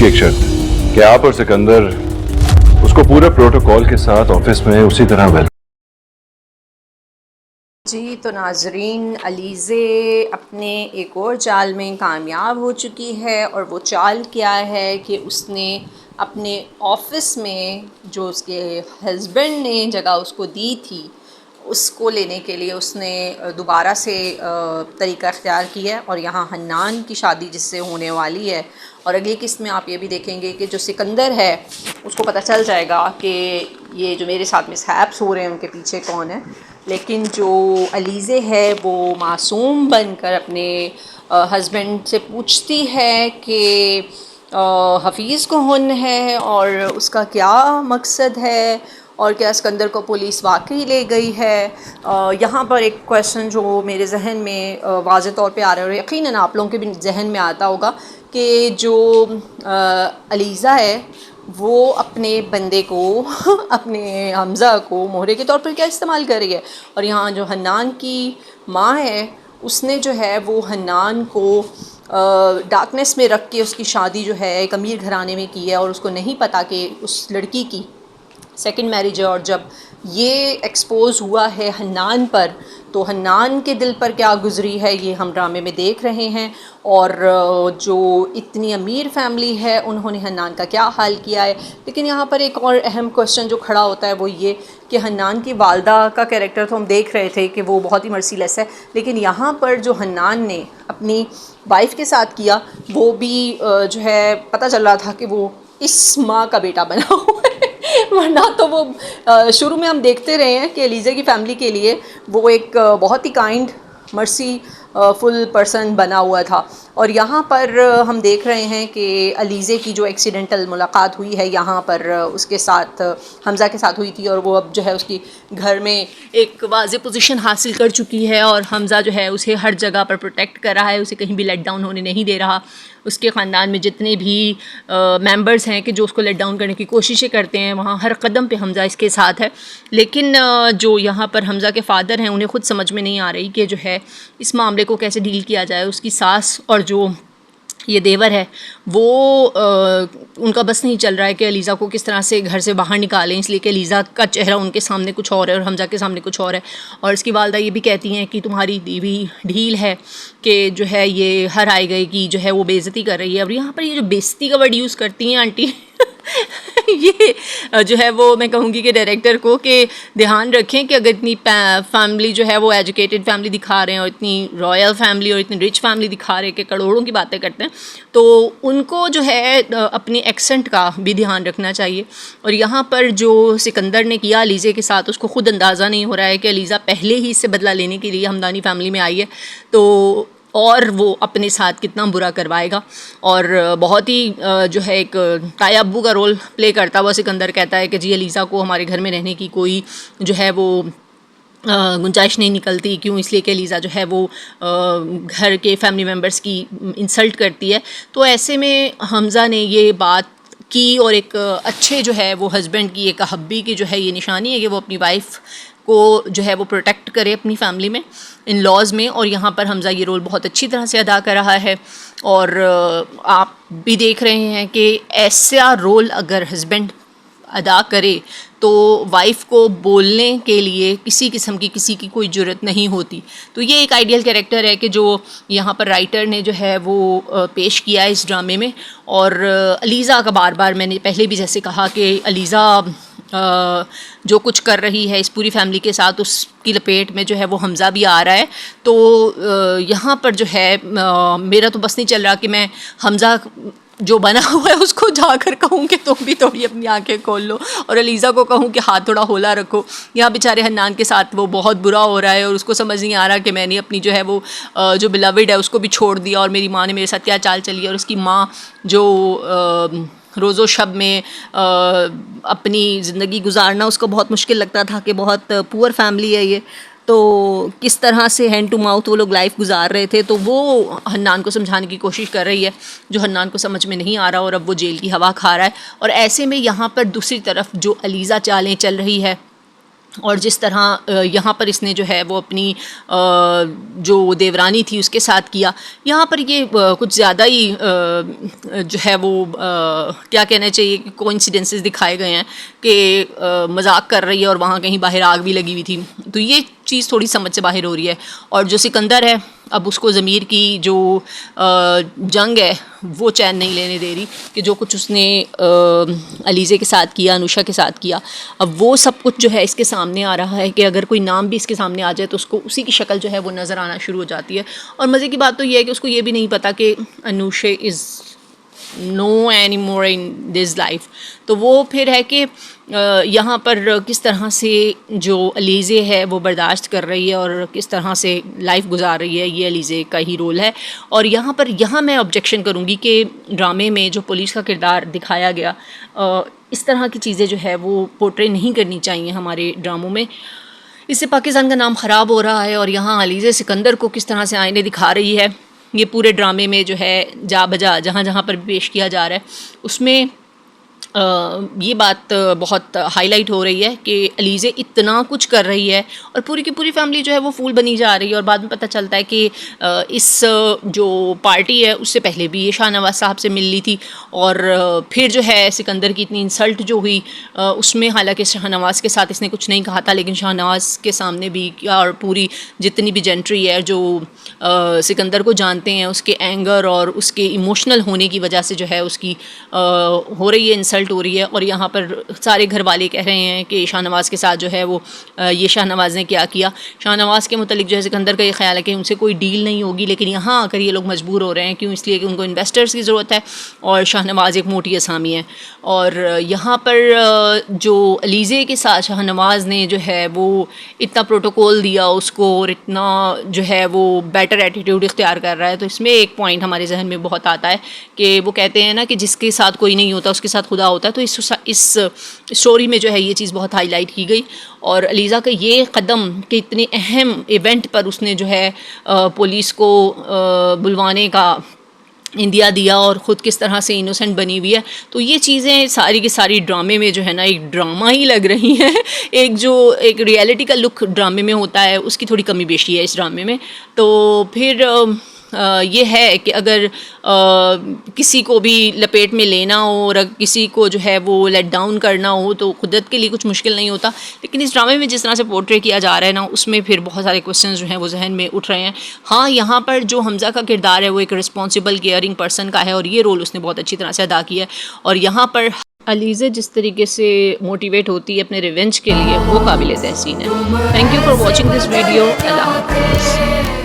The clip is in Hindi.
उसकी एक शर्त कि आप और सिकंदर उसको पूरे प्रोटोकॉल के साथ ऑफिस में उसी तरह वेलकम। जी तो नाजरीन, अलीज़े अपने एक और चाल में कामयाब हो चुकी है। और वो चाल क्या है कि उसने अपने ऑफ़िस में जो उसके हस्बैंड ने जगह उसको दी थी, उसको लेने के लिए उसने दोबारा से तरीका इख्तियार किया है। और यहाँ हन्नान की शादी जिससे होने वाली है। और अगली किस्त में आप ये भी देखेंगे कि जो सिकंदर है उसको पता चल जाएगा कि ये जो मेरे साथ मिसहैप्स हो रहे हैं उनके पीछे कौन है। लेकिन जो अलीज़े है वो मासूम बनकर अपने हस्बैंड से पूछती है कि हफ़ीज़ कौन है और उसका क्या मकसद है, और क्या सिकंदर को पुलिस वाकई ले गई है। यहाँ पर एक क्वेश्चन जो मेरे जहन में वाज़े तौर पे आ रहा है, और यकीनन आप लोगों के भी जहन में आता होगा कि जो अलीज़ा है वो अपने बंदे को अपने हमज़ा को मोहरे के तौर पर क्या इस्तेमाल कर रही है। और यहाँ जो हन्नान की माँ है उसने जो है वो हन्नान को डार्कनेस में रख के उसकी शादी जो है एक अमीर घराने में की है, और उसको नहीं पता कि उस लड़की की सेकंड मैरिज है। और जब ये एक्सपोज़ हुआ है हन्नान पर, तो हन्नान के दिल पर क्या गुजरी है ये हम ड्रामे में देख रहे हैं। और जो इतनी अमीर फैमिली है उन्होंने हन्नान का क्या हाल किया है। लेकिन यहाँ पर एक और अहम क्वेश्चन जो खड़ा होता है वो ये कि हन्नान की वालदा का कैरेक्टर तो हम देख रहे थे कि वो बहुत ही मर्सीलेस है, लेकिन यहाँ पर जो हन्नान ने अपनी वाइफ के साथ किया वो भी जो है पता चल रहा था कि वो इस माँ का बेटा बना हुआ है। वरना तो वो शुरू में हम देखते रहे हैं कि अलीज़ा की फ़ैमिली के लिए वो एक बहुत ही काइंड मर्सी फुल पर्सन बना हुआ था। और यहाँ पर हम देख रहे हैं कि अलीज़े की जो एक्सीडेंटल मुलाकात हुई है यहाँ पर उसके साथ हमज़ा के साथ हुई थी, और वो अब जो है उसकी घर में एक वाज़े पोजीशन हासिल कर चुकी है। और हमज़ा जो है उसे हर जगह पर प्रोटेक्ट कर रहा है, उसे कहीं भी लेट डाउन होने नहीं दे रहा। उसके ख़ानदान में जितने भी मेंबर्स हैं कि जो उसको लेट डाउन करने की कोशिशें करते हैं, वहाँ हर कदम पे हमज़ा इसके साथ है। लेकिन जो यहाँ पर हमज़ा के फ़ादर हैं उन्हें खुद समझ में नहीं आ रही कि जो है इस मामले को कैसे डील किया जाए। उसकी सास और जो ये देवर है वो उनका बस नहीं चल रहा है कि अलीज़ा को किस तरह से घर से बाहर निकालें, इसलिए कि अलीज़ा का चेहरा उनके सामने कुछ और है और हमज़ा के सामने कुछ और है। और इसकी वालदा ये भी कहती हैं कि तुम्हारी दीवी ढील है कि जो है ये हर आए गए की जो है वो बेइज्जती कर रही है। और यहाँ पर ये जो बेइज्जती का वर्ड यूज़ करती हैं आंटी ये जो है वो मैं कहूँगी कि डायरेक्टर को कि ध्यान रखें कि अगर इतनी फैमिली जो है वो एजुकेटेड फैमिली दिखा रहे हैं और इतनी रॉयल फैमिली और इतनी रिच फैमिली दिखा रहे हैं कि करोड़ों की बातें करते हैं, तो उनको जो है अपने एक्सेंट का भी ध्यान रखना चाहिए। और यहाँ पर जो सिकंदर ने किया अलीज़े के साथ, उसको खुद अंदाज़ा नहीं हो रहा है कि अलीज़ा पहले ही इससे बदला लेने के लिए हमदानी फैमिली में आई है, तो और वो अपने साथ कितना बुरा करवाएगा। और बहुत ही जो है एक ताया अब्बू का रोल प्ले करता हुआ सिकंदर कहता है कि जी अलीज़ा को हमारे घर में रहने की कोई जो है वो गुंजाइश नहीं निकलती। क्यों? इसलिए कि अलीज़ा जो है वो घर के फैमिली मेम्बर्स की इंसल्ट करती है। तो ऐसे में हमज़ा ने ये बात की, और एक अच्छे जो है वो हस्बैंड की, एक हब्बी की जो है ये निशानी है कि वो अपनी वाइफ को जो है वो प्रोटेक्ट करे अपनी फैमिली में, इन लॉज में। और यहाँ पर हमज़ा ये रोल बहुत अच्छी तरह से अदा कर रहा है। और आप भी देख रहे हैं कि ऐसा रोल अगर हस्बैंड अदा करे तो वाइफ को बोलने के लिए किसी किस्म की किसी की कोई ज़रूरत नहीं होती। तो ये एक आइडियल कैरेक्टर है कि जो यहाँ पर राइटर ने जो है वो पेश किया है इस ड्रामे में। और अलीज़ा का बार बार मैंने पहले भी जैसे कहा कि अलीज़ा जो कुछ कर रही है इस पूरी फैमिली के साथ, उसकी लपेट में जो है वो हमज़ा भी आ रहा है। तो यहाँ पर जो है मेरा तो बस नहीं चल रहा कि मैं हमज़ा जो बना हुआ है उसको जाकर कहूँ कि तुम भी थोड़ी अपनी आंखें खोल लो, और अलीज़ा को कहूँ कि हाथ थोड़ा होला रखो। यहाँ बेचारे हन्नान के साथ वो बहुत बुरा हो रहा है और उसको समझ नहीं आ रहा कि मैंने अपनी जो है वो जो बिलविड है उसको भी छोड़ दिया, और मेरी माँ ने मेरे साथ क्या चाल चली। और उसकी माँ जो रोज़ो शब में अपनी ज़िंदगी गुजारना उसको बहुत मुश्किल लगता था कि बहुत पुअर फैमिली है ये, तो किस तरह से हैंड टू माउथ वो लोग लाइफ गुजार रहे थे। तो वो हन्नान को समझाने की कोशिश कर रही है जो हन्नान को समझ में नहीं आ रहा, और अब वो जेल की हवा खा रहा है। और ऐसे में यहाँ पर दूसरी तरफ जो अलीज़ा चालें चल रही है और जिस तरह यहाँ पर इसने जो है वो अपनी जो देवरानी थी उसके साथ किया, यहाँ पर ये कुछ ज़्यादा ही जो है वो क्या कहना चाहिए कि कोइंसिडेंसेस दिखाए गए हैं कि मजाक कर रही है और वहाँ कहीं बाहर आग भी लगी हुई थी। तो ये चीज़ थोड़ी समझ से बाहर हो रही है। और जो सिकंदर है, अब उसको ज़मीर की जो जंग है वो चैन नहीं लेने दे रही कि जो कुछ उसने अलीज़े के साथ किया, अनुषा के साथ किया, अब वो सब कुछ जो है इसके सामने आ रहा है कि अगर कोई नाम भी इसके सामने आ जाए तो उसको उसी की शक्ल जो है वो नज़र आना शुरू हो जाती है। और मज़े की बात तो ये है कि उसको ये भी नहीं पता कि Anusha is no any more in this life. तो वो फिर है कि यहाँ पर किस तरह से जो अलीज़े है वो बर्दाश्त कर रही है और किस तरह से लाइफ गुजार रही है, ये अलीज़े का ही रोल है। और यहाँ मैं ऑब्जेक्शन करूँगी कि ड्रामे में जो पुलिस का किरदार दिखाया गया, इस तरह की चीज़ें जो है वो पोर्ट्रे नहीं करनी चाहिए हमारे ड्रामों में। इससे पाकिस्तान का नाम ख़राब हो रहा है। और यहाँ अलीज़े सिकंदर को किस तरह से आईने दिखा रही है, ये पूरे ड्रामे में जो है जा बजा जहाँ पर पेश किया जा रहा है उसमें ये बात बहुत हाईलाइट हो रही है कि अलीज़े इतना कुछ कर रही है और पूरी की पूरी फैमिली जो है वो फूल बनी जा रही है। और बाद में पता चलता है कि इस जो पार्टी है उससे पहले भी ये शाहनवाज साहब से मिल ली थी। और फिर जो है सिकंदर की इतनी इंसल्ट जो हुई उसमें, हालांकि शाहनवाज के साथ इसने कुछ नहीं कहा था, लेकिन शाहनवाज के सामने भी और पूरी जितनी भी जेंट्री है जो सिकंदर को जानते हैं, उसके एंगर और उसके इमोशनल होने की वजह से जो है उसकी हो रही है इंसल्ट हो रही है। और यहाँ पर सारे घर वाले कह रहे हैं कि शाहनवाज के साथ जो है वो ये शाहनवाज ने क्या किया। शाहनवाज के मुतालिक जो है सिकंदर का ये ख्याल है कि उनसे कोई डील नहीं होगी, लेकिन यहाँ आकर ये लोग मजबूर हो रहे हैं। क्यों? इसलिए कि उनको इन्वेस्टर्स की ज़रूरत है और शाहनवाज एक मोटी असामी है। और यहाँ पर जो अलीज़े के साथ शाहनवाज ने जो है वो इतना प्रोटोकॉल दिया उसको और इतना जो है वो बेटर एटीट्यूड इख्तियार कर रहा है, तो इसमें एक पॉइंट हमारे जहन में बहुत आता है कि वो कहते हैं ना कि जिसके साथ कोई नहीं होता उसके साथ खुदा होता है। तो इस स्टोरी में जो है ये चीज़ बहुत हाईलाइट की गई। और अलीज़ा का ये कदम कि इतने अहम इवेंट पर उसने जो है पुलिस को बुलवाने का इंदिया दिया और ख़ुद किस तरह से इनोसेंट बनी हुई है, तो ये चीज़ें सारी की सारी ड्रामे में जो है ना एक ड्रामा ही लग रही हैं। एक रियलिटी का लुक ड्रामे में होता है उसकी थोड़ी कमी बेशी है इस ड्रामे में। तो फिर ये है कि अगर किसी को भी लपेट में लेना हो और किसी को जो है वो लेट डाउन करना हो तो खुदत के लिए कुछ मुश्किल नहीं होता। लेकिन इस ड्रामे में जिस तरह से पोर्ट्रे किया जा रहा है ना, उसमें फिर बहुत सारे क्वेश्चंस जो हैं वो जहन में उठ रहे हैं। हाँ, यहाँ पर जो हमज़ा का किरदार है वो एक रिस्पॉन्सिबल केयरिंग पर्सन का है और ये रोल उसने बहुत अच्छी तरह से अदा किया है। और यहाँ पर अलीज़े जिस तरीके से मोटिवेट होती है अपने रिवेंज के लिए, वो काबिल तहसीन है। Thank you for watching this video. अल्लाह हाफ़िज़।